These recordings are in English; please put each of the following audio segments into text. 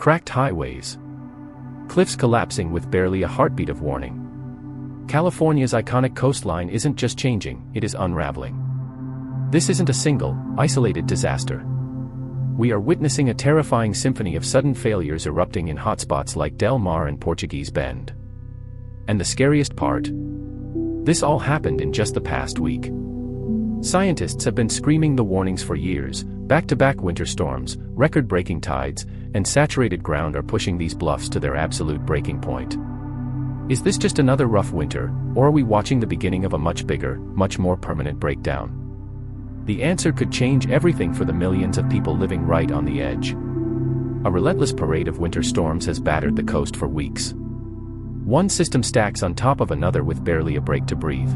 Cracked highways. Cliffs collapsing with barely a heartbeat of warning. California's iconic coastline isn't just changing, it is unraveling. This isn't a single, isolated disaster. We are witnessing a terrifying symphony of sudden failures erupting in hotspots like Del Mar and Portuguese Bend. And the scariest part? This all happened in just the past week. Scientists have been screaming the warnings for years. Back-to-back winter storms, record-breaking tides, and saturated ground are pushing these bluffs to their absolute breaking point. Is this just another rough winter, or are we watching the beginning of a much bigger, much more permanent breakdown? The answer could change everything for the millions of people living right on the edge. A relentless parade of winter storms has battered the coast for weeks. One system stacks on top of another with barely a break to breathe.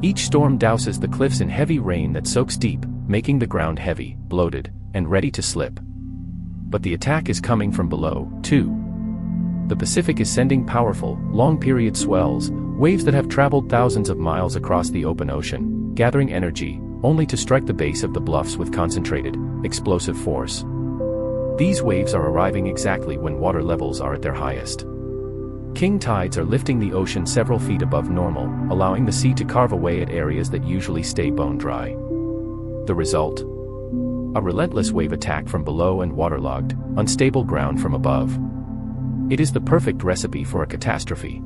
Each storm douses the cliffs in heavy rain that soaks deep, making the ground heavy, bloated, and ready to slip. But the attack is coming from below, too. The Pacific is sending powerful, long-period swells, waves that have traveled thousands of miles across the open ocean, gathering energy, only to strike the base of the bluffs with concentrated, explosive force. These waves are arriving exactly when water levels are at their highest. King tides are lifting the ocean several feet above normal, allowing the sea to carve away at areas that usually stay bone dry. The result? A relentless wave attack from below and waterlogged, unstable ground from above. It is the perfect recipe for a catastrophe.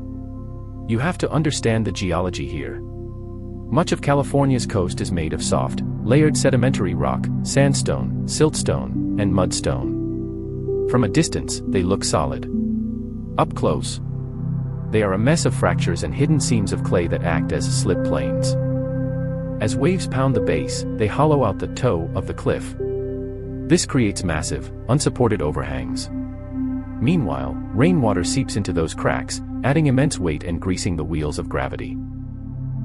You have to understand the geology here. Much of California's coast is made of soft, layered sedimentary rock, sandstone, siltstone, and mudstone. From a distance, they look solid. Up close, they are a mess of fractures and hidden seams of clay that act as slip planes. As waves pound the base, they hollow out the toe of the cliff. This creates massive, unsupported overhangs. Meanwhile, rainwater seeps into those cracks, adding immense weight and greasing the wheels of gravity.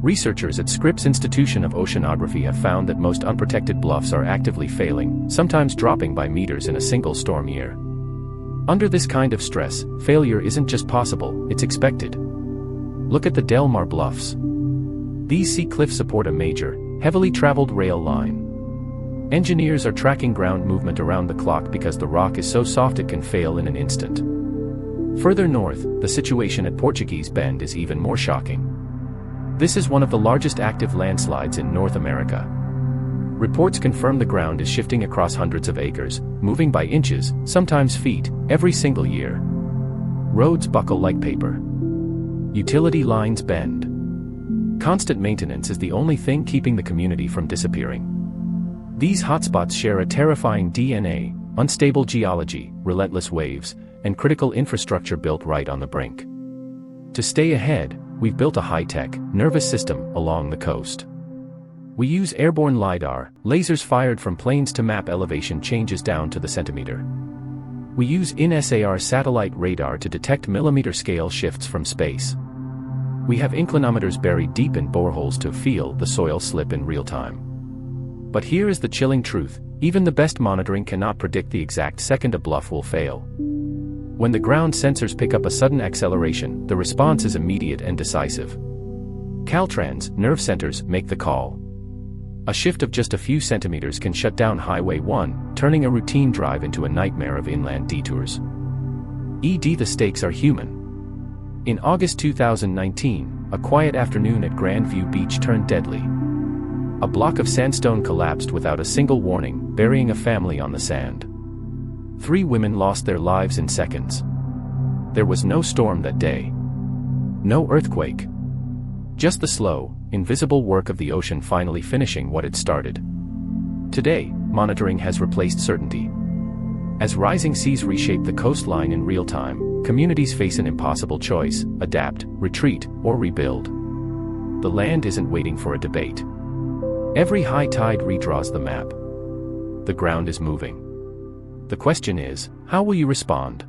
Researchers at Scripps Institution of Oceanography have found that most unprotected bluffs are actively failing, sometimes dropping by meters in a single storm year. Under this kind of stress, failure isn't just possible, it's expected. Look at the Del Mar bluffs. These sea cliffs support a major, heavily traveled rail line. Engineers are tracking ground movement around the clock because the rock is so soft it can fail in an instant. Further north, the situation at Portuguese Bend is even more shocking. This is one of the largest active landslides in North America. Reports confirm the ground is shifting across hundreds of acres, moving by inches, sometimes feet, every single year. Roads buckle like paper. Utility lines bend. Constant maintenance is the only thing keeping the community from disappearing. These hotspots share a terrifying DNA, unstable geology, relentless waves, and critical infrastructure built right on the brink. To stay ahead, we've built a high-tech, nervous system along the coast. We use airborne LiDAR, lasers fired from planes to map elevation changes down to the centimeter. We use InSAR satellite radar to detect millimeter-scale shifts from space. We have inclinometers buried deep in boreholes to feel the soil slip in real time. But here is the chilling truth: even the best monitoring cannot predict the exact second a bluff will fail. When the ground sensors pick up a sudden acceleration, the response is immediate and decisive. Caltrans, nerve centers, make the call. A shift of just a few centimeters can shut down Highway 1, turning a routine drive into a nightmare of inland detours. The stakes are human. In August 2019, a quiet afternoon at Grandview Beach turned deadly. A block of sandstone collapsed without a single warning, burying a family on the sand. 3 women lost their lives in seconds. There was no storm that day. No earthquake. Just the slow, invisible work of the ocean finally finishing what it started. Today, monitoring has replaced certainty. As rising seas reshape the coastline in real time, communities face an impossible choice: adapt, retreat, or rebuild. The land isn't waiting for a debate. Every high tide redraws the map. The ground is moving. The question is, how will you respond?